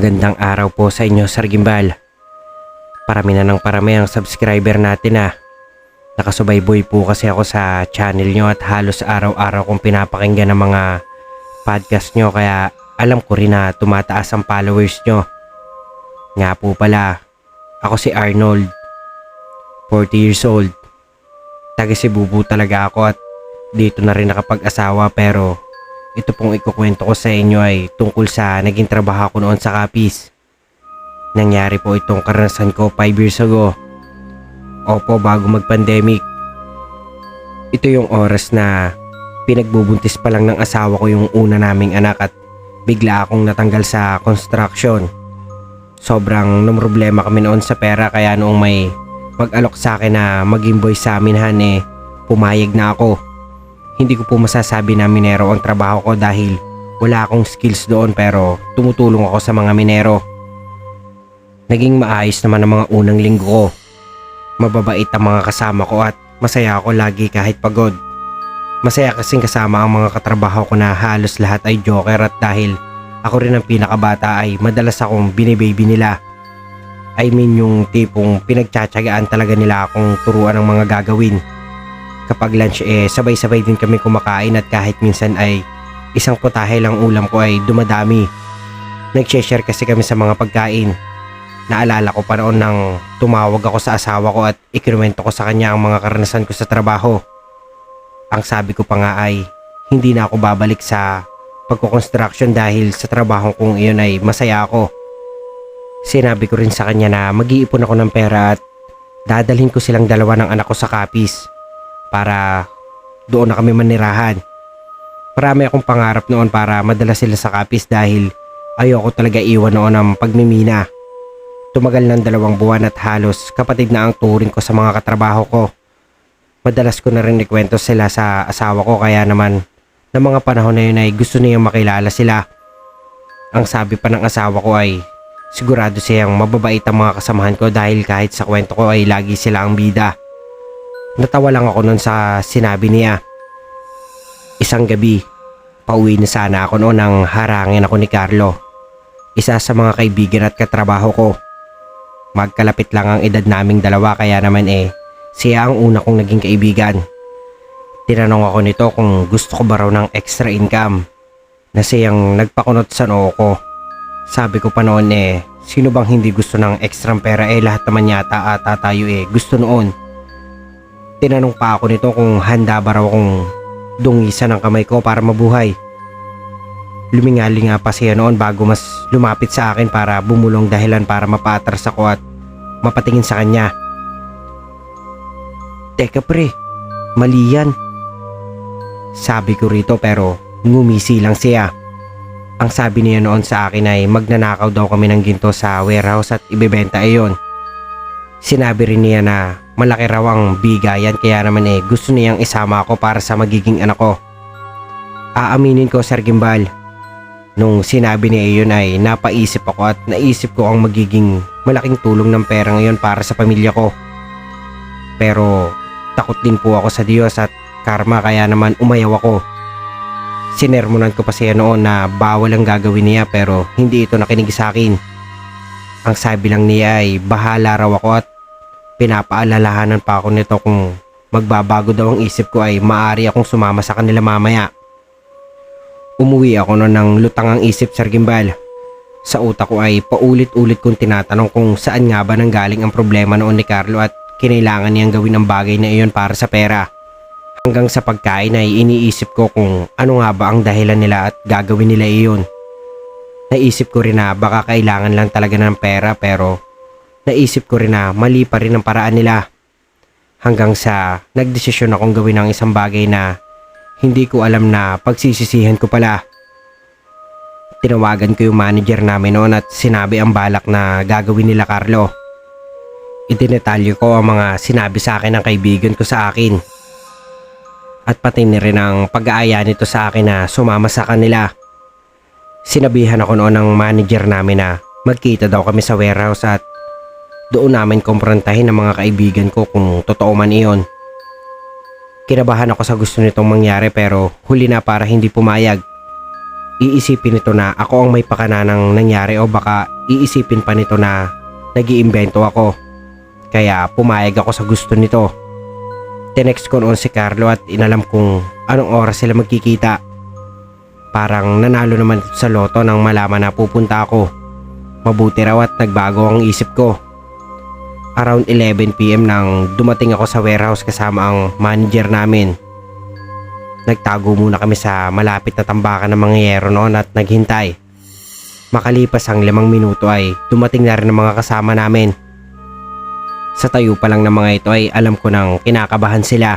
Magandang araw po sa inyo, Sir Gimbal. Parami na ng parami ang subscriber natin Nakasubayboy po kasi ako sa channel nyo at halos araw-araw kong pinapakinggan ng mga podcast nyo kaya alam ko rin na tumataas ang followers nyo. Nga po pala, ako si Arnold, 40 years old. Taga Cebu po talaga ako at dito na rin nakapag-asawa pero ito pong ikukwento ko sa inyo ay tungkol sa naging trabaho ko noon sa Capiz. Nangyari po itong karanasan ko 5 years ago. Opo, bago mag-pandemic. Ito yung oras na pinagbubuntis pa lang ng asawa ko yung una naming anak at bigla akong natanggal sa construction. Sobrang namroblema kami noon sa pera kaya noong may mag-alok sa akin na mag-invoice sa amin pumayag na ako. Hindi ko po masasabi na minero ang trabaho ko dahil wala akong skills doon pero tumutulong ako sa mga minero. Naging maayos naman ang mga unang linggo ko. Mababait ang mga kasama ko at masaya ako lagi kahit pagod. Masaya kasing kasama ang mga katrabaho ko na halos lahat ay joker at dahil ako rin ang pinakabata ay madalas akong binibaby nila. I mean yung tipong pinagtsatsagaan talaga nila akong turuan ng mga gagawin. Kapag lunch sabay-sabay din kami kumakain at kahit minsan ay isang putahe lang ulam ko ay dumadami. Nag-share kasi kami sa mga pagkain. Naalala ko pa noon nang tumawag ako sa asawa ko at ikinuwento ko sa kanya ang mga karanasan ko sa trabaho. Ang sabi ko pa nga ay hindi na ako babalik sa pagko-construction dahil sa trabaho kong iyon ay masaya ako. Sinabi ko rin sa kanya na mag-iipon ako ng pera at dadalhin ko silang dalawa ng anak ko sa Capiz para doon na kami manirahan. Marami akong pangarap noon para madala sila sa Capiz dahil ayoko talaga iwan noon ang pagmimina. Tumagal ng 2 buwan at halos kapatid na ang turing ko sa mga katrabaho ko. Madalas ko na rin ikwento sila sa asawa ko kaya naman ng mga panahon na yun ay gusto niyang makilala sila. Ang sabi pa ng asawa ko ay sigurado siyang mababait ang mga kasamahan ko dahil kahit sa kwento ko ay lagi sila ang bida. Natawa lang ako noon sa sinabi niya. Isang gabi, pauwi na sana ako noon nang harangin ako ni Carlo. Isa sa mga kaibigan at katrabaho ko. Magkalapit lang ang edad naming dalawa kaya naman siya ang una kong naging kaibigan. Tinanong ako nito kung gusto ko ba raw ng extra income na siyang nagpakunot sa noo ko. Sabi ko pa noon sino bang hindi gusto ng extra pera lahat naman yata ata tayo gusto noon. Tinanong pa ako nito kung handa ba raw akong dungisan ng kamay ko para mabuhay. Lumingali nga pa siya noon bago mas lumapit sa akin para bumulong dahilan para mapatras ako at mapatingin sa kanya. Teka pre, mali yan. Sabi ko rito pero ngumisi lang siya. Ang sabi niya noon sa akin ay magnanakaw daw kami ng ginto sa warehouse at ibebenta iyon. Sinabi rin niya na malaki raw ang bigayan kaya naman gusto niyang isama ako para sa magiging anak ko. Aaminin ko, Sir Gimbal, nung sinabi niya iyon ay napaisip ako at naisip ko ang magiging malaking tulong ng pera ngayon para sa pamilya ko. Pero takot din po ako sa Diyos at karma kaya naman umayaw ako. Sinermonan ko pa siya noon na bawal ang gagawin niya pero hindi ito nakinig sa akin. Ang sabi lang niya ay bahala raw ako at pinapaalalahanan pa ako nito kung magbabago daw ang isip ko ay maaari akong sumama sa kanila mamaya. Umuwi ako noon ng lutang ang isip, Sir Gimbal. Sa utak ko ay paulit-ulit kong tinatanong kung saan nga ba nanggaling ang problema noon ni Carlo at kinailangan niyang gawin ang bagay na iyon para sa pera. Hanggang sa pagkain ay iniisip ko kung ano nga ba ang dahilan nila at gagawin nila iyon. Naisip ko rin na baka kailangan lang talaga ng pera pero naisip ko rin na mali pa rin ang paraan nila. Hanggang sa nagdesisyon akong gawin ang isang bagay na hindi ko alam na pagsisisihan ko pala. Tinawagan ko yung manager namin noon at sinabi ang balak na gagawin nila Carlo. Idinetalyo ko ang mga sinabi sa akin ng kaibigan ko sa akin. At pati na rin ang pag-aaya nito sa akin na sumama sa kanila. Sinabihan ako noon ng manager namin na magkita daw kami sa warehouse at doon namin kumprontahin ang mga kaibigan ko kung totoo man iyon. Kinabahan ako sa gusto nitong mangyari pero huli na para hindi pumayag. iisipin nito na ako ang may pakana ng nangyari o baka iisipin pa nito na nag-iimbento ako. Kaya pumayag ako sa gusto nito. Tinext ko noon si Carlo at inalam kung anong oras sila magkikita. Parang nanalo naman sa loto nang malaman na pupunta ako. Mabuti raw at nagbago ang isip ko. Around 11 PM nang dumating ako sa warehouse kasama ang manager namin. Nagtago muna kami sa malapit na tambakan ng mga yero noon at naghintay. Makalipas ang 5 minuto ay dumating na rin ang mga kasama namin. Sa tayo pa lang ng mga ito ay alam ko nang kinakabahan sila.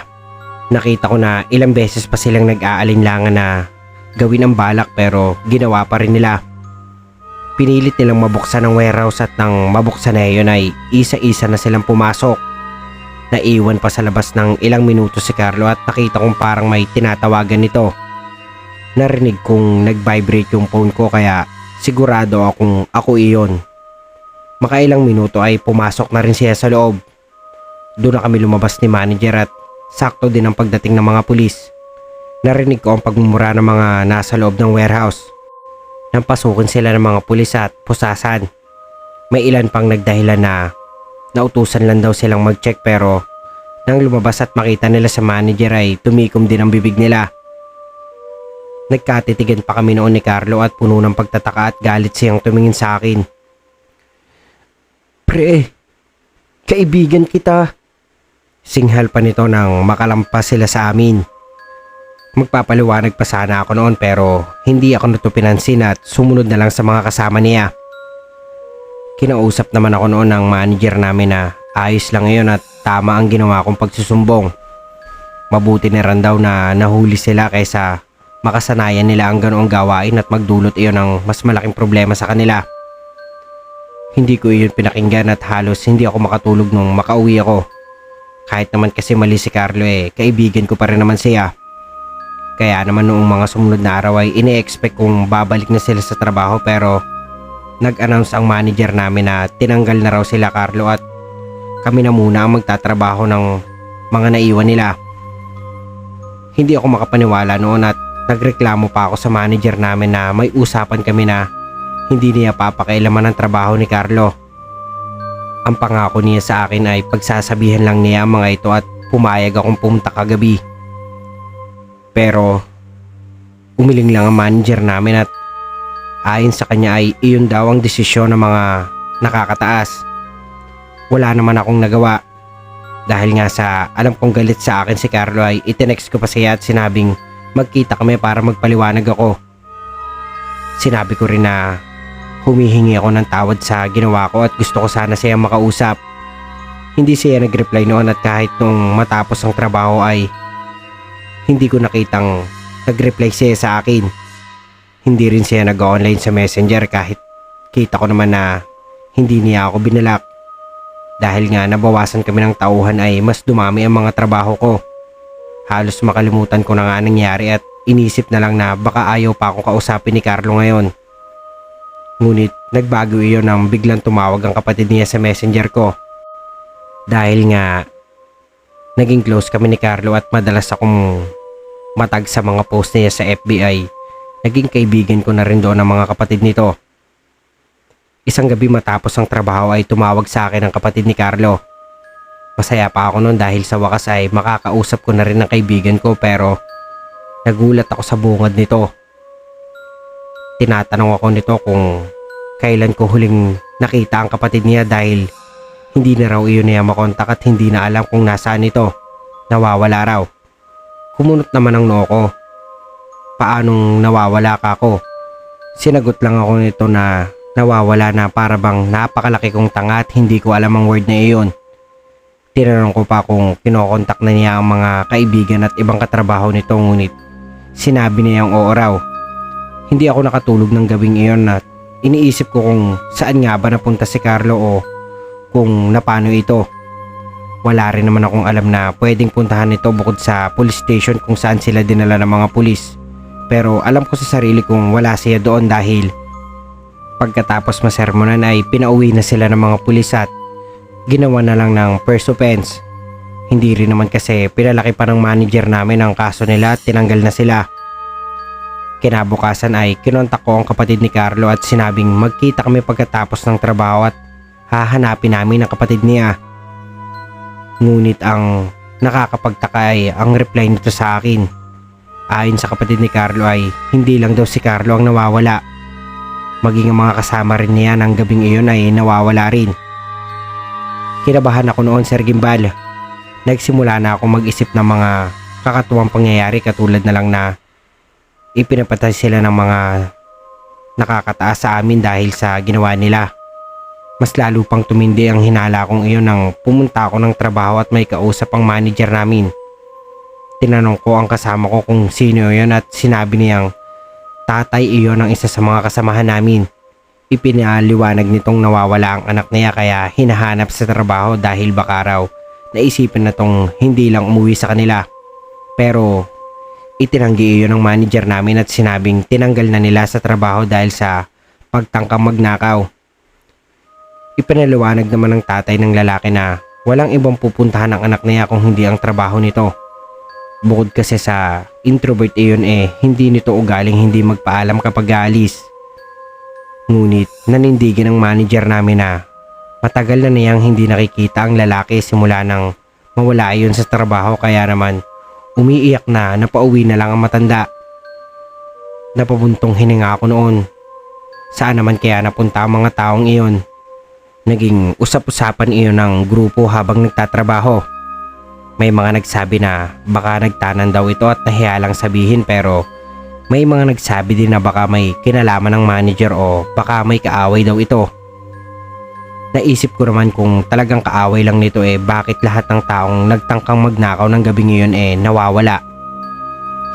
Nakita ko na ilang beses pa silang nag-aalinlangan na gawin ang balak pero ginawa pa rin nila. Pinilit nilang mabuksan ang warehouse at nang mabuksan na yun ay isa-isa na silang pumasok. Naiwan pa sa labas ng ilang minuto si Carlo at nakita kong parang may tinatawagan nito. Narinig kong nag-vibrate yung phone ko kaya sigurado akong ako iyon. Makailang minuto ay pumasok na rin siya sa loob. Doon na kami lumabas ni manager at sakto din ang pagdating ng mga pulis. Narinig ko ang pagmumura ng mga nasa loob ng warehouse. Nang pasukin sila ng mga pulis at pusasan. May ilan pang nagdahilan na nautusan lang daw silang mag-check pero nang lumabas at makita nila sa manager ay tumikom din ang bibig nila. Nagkatitigan pa kami noon ni Carlo at puno ng pagtataka at galit siyang tumingin sa akin. Pre, kaibigan kita. Singhal pa nito nang makalampas sila sa amin. Magpapaliwanag pa sana ako noon pero hindi ako nito pinansin at sumunod na lang sa mga kasama niya. Kinausap naman ako noon ng manager namin na ayos lang ngayon at tama ang ginawa kong pagsusumbong. Mabuti na rin daw na nahuli sila kaysa makasanayan nila ang ganoong gawain at magdulot iyon ng mas malaking problema sa kanila. Hindi ko iyon pinakinggan at halos hindi ako makatulog nung makauwi ako. Kahit naman kasi mali si Carlo kaibigan ko pa rin naman siya. Kaya naman noong mga sumunod na araw ay ine-expect kong babalik na sila sa trabaho pero nag-announce ang manager namin na tinanggal na raw sila Carlo at kami na muna ang magtatrabaho ng mga naiwan nila. Hindi ako makapaniwala noon at nagreklamo pa ako sa manager namin na may usapan kami na hindi niya papakailaman ang trabaho ni Carlo. Ang pangako niya sa akin ay pagsasabihan lang niya ang mga ito at pumayag akong pumunta kagabi. Pero umiling lang ang manager namin at ayon sa kanya ay iyon daw ang desisyon ng mga nakakataas. Wala naman akong nagawa. Dahil nga sa alam kong galit sa akin si Carlo ay itinext ko pa siya at sinabing magkita kami para magpaliwanag ako. Sinabi ko rin na humihingi ako ng tawad sa ginawa ko at gusto ko sana siya makausap. Hindi siya nag-reply noon at kahit nung matapos ang trabaho ay hindi ko nakitang nag-reply siya sa akin. Hindi rin siya nag-online sa messenger kahit kita ko naman na hindi niya ako binalak. Dahil nga nabawasan kami ng tauhan ay mas dumami ang mga trabaho ko. Halos makalimutan ko na nga nangyari at inisip na lang na baka ayaw pa akong kausapin ni Carlo ngayon. Ngunit nagbago iyon nang biglang tumawag ang kapatid niya sa messenger ko. Dahil nga naging close kami ni Carlo at madalas akong matag sa mga post niya sa FBI. Naging kaibigan ko na rin doon ang mga kapatid nito. Isang gabi matapos ang trabaho ay tumawag sa akin ang kapatid ni Carlo. Masaya pa ako noon dahil sa wakas ay makakausap ko na rin ang kaibigan ko pero nagulat ako sa bungad nito. Tinatanong ako nito kung kailan ko huling nakita ang kapatid niya dahil hindi na raw iyon niya makontak at hindi na alam kung nasaan ito. Nawawala raw. Kumunot naman ang noo ko. Paanong nawawala ka ako? Sinagot lang ako nito na nawawala na para bang napakalaki kong tanga at hindi ko alam ang word na iyon. Tinanong ko pa kung kinokontak na niya ang mga kaibigan at ibang katrabaho nito ngunit sinabi niya ang oo raw. Hindi ako nakatulog ng gabing iyon at iniisip ko kung saan nga ba napunta si Carlo o kung napano ito. Wala rin naman akong alam na pwedeng puntahan ito bukod sa police station kung saan sila dinala ng mga pulis. Pero alam ko sa sarili kong wala siya doon dahil pagkatapos masermonan ay pinauwi na sila ng mga pulis at ginawa na lang ng first offense. Hindi rin naman kasi pinalaki pa ng manager namin ang kaso nila at tinanggal na sila. Kinabukasan ay kinontak ko ang kapatid ni Carlo at sinabing magkita kami pagkatapos ng trabaho at hahanapin namin ang kapatid niya. Ngunit ang nakakapagtaka ay ang reply nito sa akin. Ayon sa kapatid ni Carlo ay hindi lang daw si Carlo ang nawawala. Maging ang mga kasama rin niya ng gabing iyon ay nawawala rin. Kinabahan ako noon, Sir Gimbal. Nagsimula na ako mag-isip ng mga kakatuwang pangyayari katulad na lang na ipinapatay sila ng mga nakakataas sa amin dahil sa ginawa nila. Mas lalo pang tumindi ang hinala kong iyon nang pumunta ako ng trabaho at may kausap ang manager namin. Tinanong ko ang kasama ko kung sino yun at sinabi niyang tatay iyon ng isa sa mga kasamahan namin. Ipinaliwanag nitong nawawala ang anak niya kaya hinahanap sa trabaho dahil baka raw naisipan na tong hindi lang umuwi sa kanila. Pero itinanggi iyon ng manager namin at sinabing tinanggal na nila sa trabaho dahil sa pagtangkang magnakaw. Ipinaliwanag naman ng tatay ng lalaki na walang ibang pupuntahan ng anak niya kung hindi ang trabaho nito. Bukod kasi sa introvert iyon hindi nito ugaling hindi magpaalam kapag aalis. Ngunit nanindigan ng manager namin na matagal na niyang hindi nakikita ang lalaki simula nang mawala iyon sa trabaho kaya naman umiiyak na napauwi na lang ang matanda. Napabuntong hininga ako noon. Saan naman kaya napunta ang mga taong iyon? Naging usap-usapan iyon ng grupo habang nagtatrabaho. May mga nagsabi na baka nagtanan daw ito at nahiya lang sabihin pero may mga nagsabi din na baka may kinalaman ng manager o baka may kaaway daw ito. Naisip ko naman kung talagang kaaway lang nito bakit lahat ng taong nagtangkang magnakaw ng gabing iyon nawawala.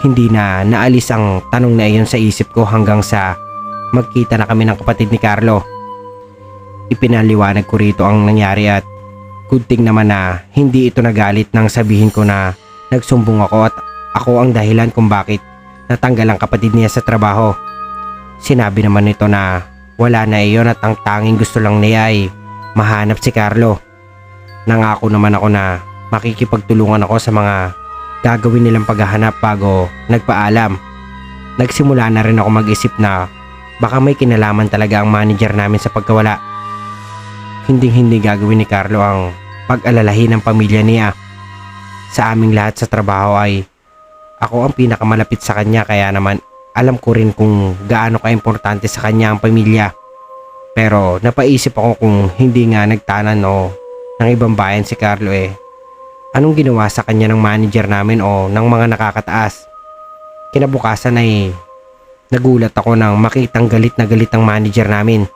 Hindi na naalis ang tanong na iyon sa isip ko hanggang sa magkita na kami ng kapatid ni Carlo. Ipinaliwanag ko rito ang nangyari at good thing naman na hindi ito nagalit nang sabihin ko na nagsumbong ako at ako ang dahilan kung bakit natanggal ang kapatid niya sa trabaho. Sinabi naman nito na wala na iyon at ang tanging gusto lang niya ay mahanap si Carlo. Nangako naman ako na makikipagtulungan ako sa mga gagawin nilang paghahanap bago nagpaalam. Nagsimula na rin ako mag-isip na baka may kinalaman talaga ang manager namin sa pagkawala. Hindi gagawin ni Carlo ang pag-alalahin ng pamilya niya. Sa aming lahat sa trabaho ay ako ang pinakamalapit sa kanya kaya naman alam ko rin kung gaano ka-importante sa kanya ang pamilya. Pero napaisip ako kung hindi nga nagtanan o ng ibang bayan si Carlo anong ginawa sa kanya ng manager namin o ng mga nakakataas. Kinabukasan ay nagulat ako nang makitang galit na galit ang manager namin.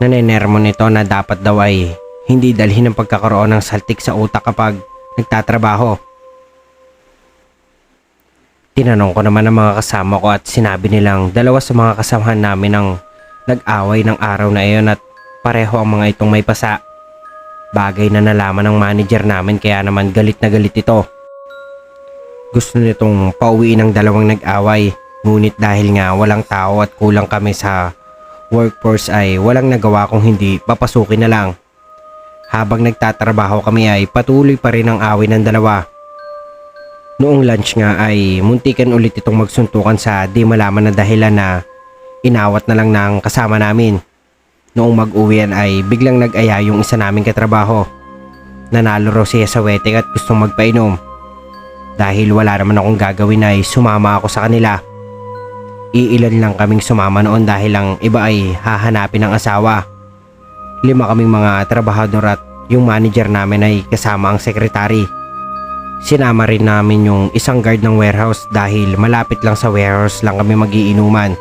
Nanenermo nito na dapat daw ay hindi dalhin ang pagkakaroon ng saltik sa utak kapag nagtatrabaho. Tinanong ko naman ang mga kasama ko at sinabi nilang dalawa sa mga kasamahan namin ang nag-away ng araw na iyon at pareho ang mga itong may pasa. Bagay na nalaman ng manager namin kaya naman galit na galit ito. Gusto nitong pauwiin ang dalawang nag-away ngunit dahil nga walang tao at kulang kami sa workforce ay walang nagawa kung hindi papasukin na lang. Habang nagtatrabaho kami ay patuloy pa rin ang away ng dalawa. Noong lunch nga ay muntikan ulit itong magsuntukan sa di malaman na dahilan na inawat na lang ng kasama namin. Noong mag-uwian ay biglang nag-aya yung isa naming katrabaho. Nanalo raw siya sa wedding at gustong magpainom. Dahil wala naman akong gagawin ay sumama ako sa kanila. Iilan lang kaming sumama noon dahil ang iba ay hahanapin ng asawa. 5 kaming mga trabahador at yung manager namin ay kasama ang sekretary. Sinama rin namin yung isang guard ng warehouse dahil malapit lang sa warehouse lang kami magiinuman.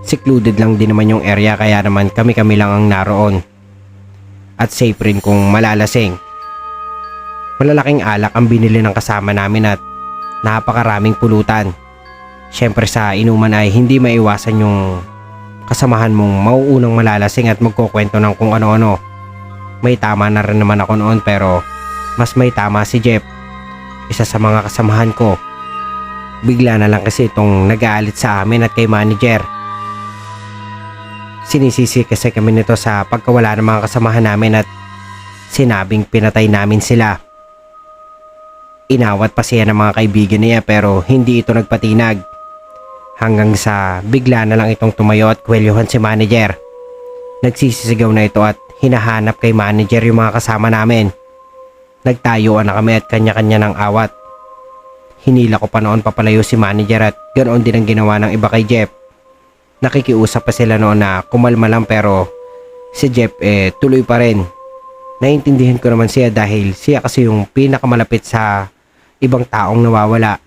Secluded lang din naman yung area kaya naman kami-kami lang ang naroon. At safe rin kung malalasing. Malalaking alak ang binili ng kasama namin at napakaraming pulutan. Siyempre sa inuman ay hindi maiwasan yung kasamahan mong mauunang malalasing at magkukwento ng kung ano-ano. May tama na rin naman ako noon pero mas may tama si Jeff, isa sa mga kasamahan ko. Bigla na lang kasi itong nag-aalit sa amin at kay manager. Sinisisi kasi kami nito sa pagkawala ng mga kasamahan namin at sinabing pinatay namin sila. Inawat pa siya ng mga kaibigan niya pero hindi ito nagpatinag. Hanggang sa bigla na lang itong tumayo at kwelyuhan si manager. Nagsisisigaw na ito at hinahanap kay manager yung mga kasama namin. Nagtayuan na kami at kanya-kanya ng awat. Hinila ko pa noon papalayo si manager at ganoon din ang ginawa ng iba kay Jeff. Nakikiusap pa sila noon na kumalma lang pero si Jeff tuloy pa rin. Naiintindihan ko naman siya dahil siya kasi yung pinakamalapit sa ibang taong nawawala.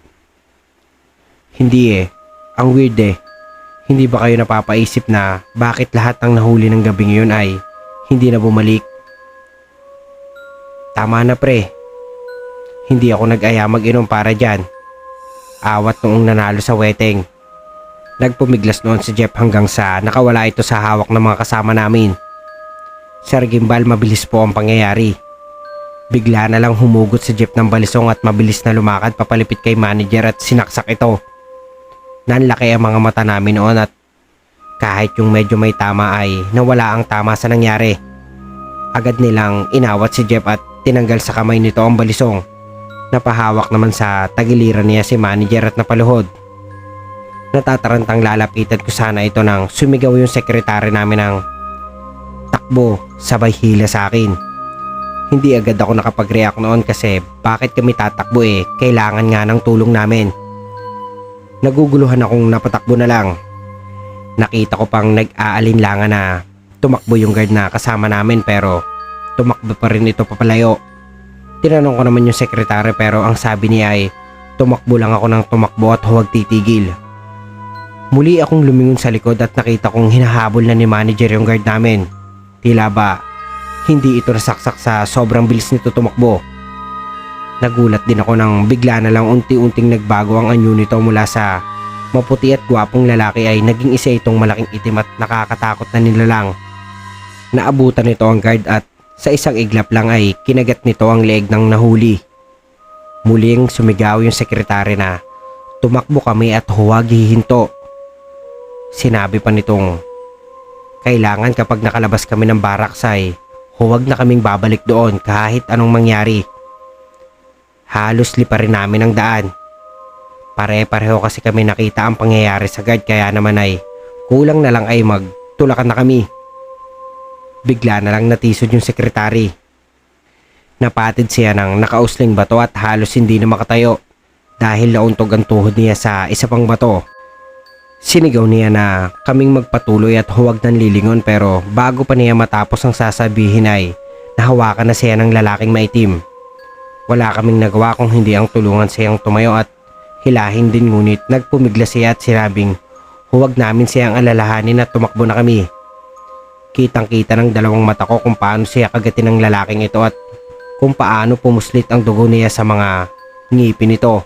Hindi ang weird Hindi ba kayo napapaisip na bakit lahat ng nahuli ng gabing yun ay hindi na bumalik? Tama na pre. Hindi ako nag-aya mag-inom para dyan. Awat noong nanalo sa wedding. Nagpumiglas noon si Jeff hanggang sa nakawala ito sa hawak ng mga kasama namin. Sir Gimbal, mabilis po ang pangyayari. Bigla na lang humugot si Jeff ng balisong at mabilis na lumakad papalipit kay manager at sinaksak ito. Nanlaki ang mga mata namin noon at kahit yung medyo may tama ay nawala ang tama sa nangyari. Agad nilang inawat si Jeff at tinanggal sa kamay nito ang balisong. Napahawak naman sa tagiliran niya si manager at napaluhod. Natatarantang lalapitan ko sana ito nang sumigaw yung sekretary namin ng takbo sabay hila sa akin. Hindi agad ako nakapag-react noon kasi bakit kami tatakbo kailangan nga ng tulong namin. Naguguluhan akong napatakbo na lang. Nakita ko pang nag-aalinlangan na tumakbo yung guard na kasama namin pero tumakbo pa rin ito papalayo. Tinanong ko naman yung sekretary pero ang sabi niya ay tumakbo lang ako ng tumakbo at huwag titigil. Muli akong lumingon sa likod at nakita kong hinahabol na ni manager yung guard namin. Tila ba hindi ito nasaksak sa sobrang bilis nito tumakbo. Nagulat din ako nang bigla na lang unti-unting nagbago ang anyo nito mula sa maputi at gwapong lalaki ay naging isa itong malaking itim at nakakatakot na nilalang. Naabutan nito ang guard at sa isang iglap lang ay kinagat nito ang leeg ng nahuli. Muling sumigaw yung sekretary na tumakbo kami at huwag hihinto. Sinabi pa nitong kailangan kapag nakalabas kami ng barracks ay huwag na kaming babalik doon kahit anong mangyari. Halos liparin namin ang daan. Pare-pareho kasi kami nakita ang pangyayari sa guard kaya naman ay kulang na lang ay magtulakan na kami. Bigla na lang natisod yung sekretary. Napatid siya ng nakausling bato at halos hindi na makatayo dahil nauntog ang tuhod niya sa isa pang bato. Sinigaw niya na kaming magpatuloy at huwag nang lilingon pero bago pa niya matapos ang sasabihin ay nahawakan na siya ng lalaking maitim. Wala kaming nagawa kung hindi ang tulungan siyang tumayo at hilahin din ngunit nagpumigla siya at sinabing huwag namin siyang alalahanin at tumakbo na kami. Kitang-kita ng dalawang mata ko kung paano siya kagatin ng lalaking ito at kung paano pumuslit ang dugo niya sa mga ngipin nito.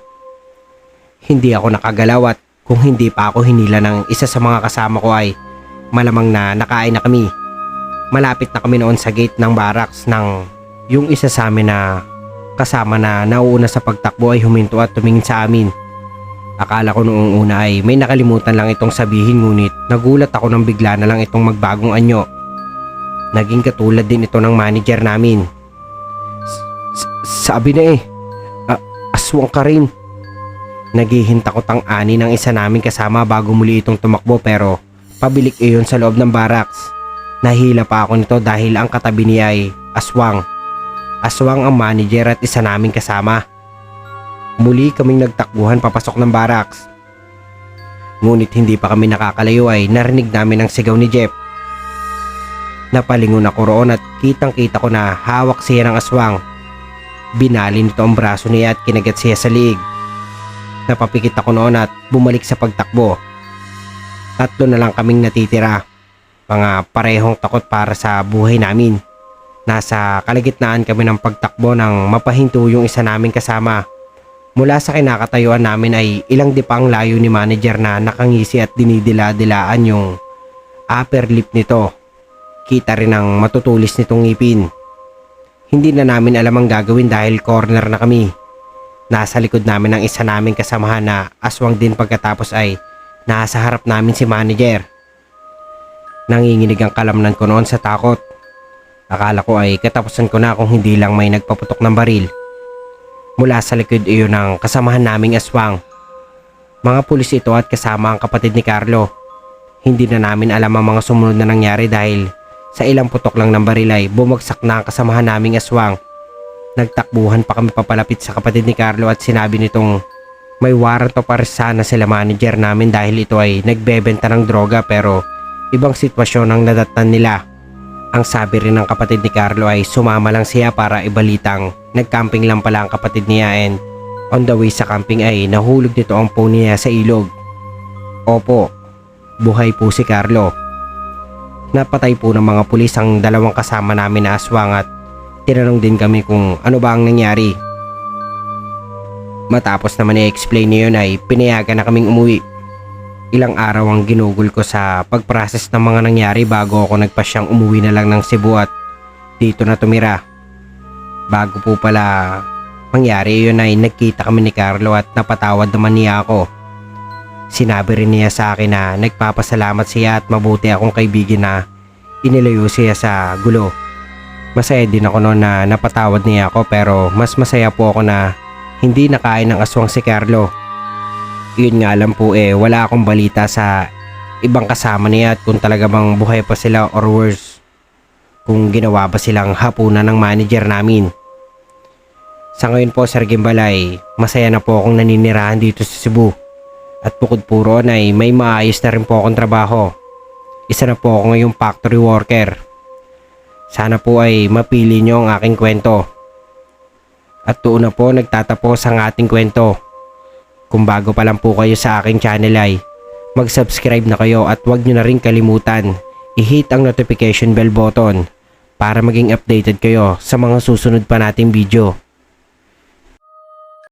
Hindi ako nakagalaw at kung hindi pa ako hinila ng isa sa mga kasama ko ay malamang na nakain na kami. Malapit na kami noon sa gate ng barracks nang yung isa sa amin na kasama na nauuna sa pagtakbo ay huminto at tumingin sa amin. Akala ko noong una ay may nakalimutan lang itong sabihin ngunit nagulat ako nang bigla na lang itong magbagong anyo. Naging katulad din ito ng manager namin. Sabi na aswang ka rin. Naghihintakot ang ani ng isa naming kasama bago muli itong tumakbo pero pabilik iyon sa loob ng barracks. Nahila pa ako nito dahil ang katabi niya ay aswang. Aswang ang manager at isa naming kasama. Muli kaming nagtakbuhan papasok ng barracks. Ngunit hindi pa kami nakakalayo ay narinig namin ang sigaw ni Jeff. Napalingon ako roon at kitang-kita ko na hawak siya ng aswang. Binali nito ang braso niya at kinagat siya sa liig. Napapikit ako noon at bumalik sa pagtakbo. Tatlo na lang kaming natitira. Mga parehong takot para sa buhay namin. Nasa kalagitnaan kami ng pagtakbo nang mapahinto yung isa naming kasama. Mula sa kinakatayuan namin ay ilang dipang layo ni manager na nakangisi at dinidila-dilaan yung upper lip nito. Kita rin ang matutulis nitong ngipin. Hindi na namin alam ang gagawin dahil corner na kami. Nasa likod namin ang isa naming kasamahan na aswang din pagkatapos ay nasa harap namin si manager. Nanginginig ang kalamnan ko noon sa takot. Akala ko ay katapusan ko na kung hindi lang may nagpaputok ng baril. Mula sa likod iyon ng kasamahan naming aswang. Mga pulis ito at kasama ang kapatid ni Carlo. Hindi na namin alam ang mga sumunod na nangyari dahil sa ilang putok lang ng baril ay bumagsak na ang kasamahan naming aswang. Nagtakbuhan pa kami papalapit sa kapatid ni Carlo at sinabi nitong may warrant of arrest sana sila manager namin dahil ito ay nagbebenta ng droga pero ibang sitwasyon ang nadatnan nila. Ang sabi rin ng kapatid ni Carlo ay sumama lang siya para ibalitang nagcamping lang pala ang kapatid niya and on the way sa camping ay nahulog nito ang pony niya sa ilog. Opo, buhay po si Carlo. Napatay po ng mga pulis ang dalawang kasama namin na aswang at tinanong din kami kung ano ba ang nangyari. Matapos naman i-explain niyon ay pinayagan na kaming umuwi. Ilang araw ang ginugol ko sa pag-process ng mga nangyari bago ako nagpasyang umuwi na lang ng Cebu at dito na tumira. Bago po pala mangyari yun ay nagkita kami ni Carlo at napatawad naman niya ako. Sinabi rin niya sa akin na nagpapasalamat siya at mabuti akong kaibigan na inilayo siya sa gulo. Masaya din ako noon na napatawad niya ako pero mas masaya po ako na hindi nakain ng aswang si Carlo. Yun nga lang po wala akong balita sa ibang kasama niya at kung talaga bang buhay pa sila or worse, kung ginawa ba silang hapunan ng manager namin. Sa ngayon po Sir Gimbal ay masaya na po akong naninirahan dito sa Cebu. At bukod po roon ay may maayos na rin po akong trabaho. Isa na po ako ngayong factory worker. Sana po ay mapili nyo ang aking kwento. At doon na po nagtatapos ang ating kwento. Kung bago pa lang po kayo sa aking channel ay mag-subscribe na kayo at huwag nyo na rin kalimutan i-hit ang notification bell button para maging updated kayo sa mga susunod pa nating video.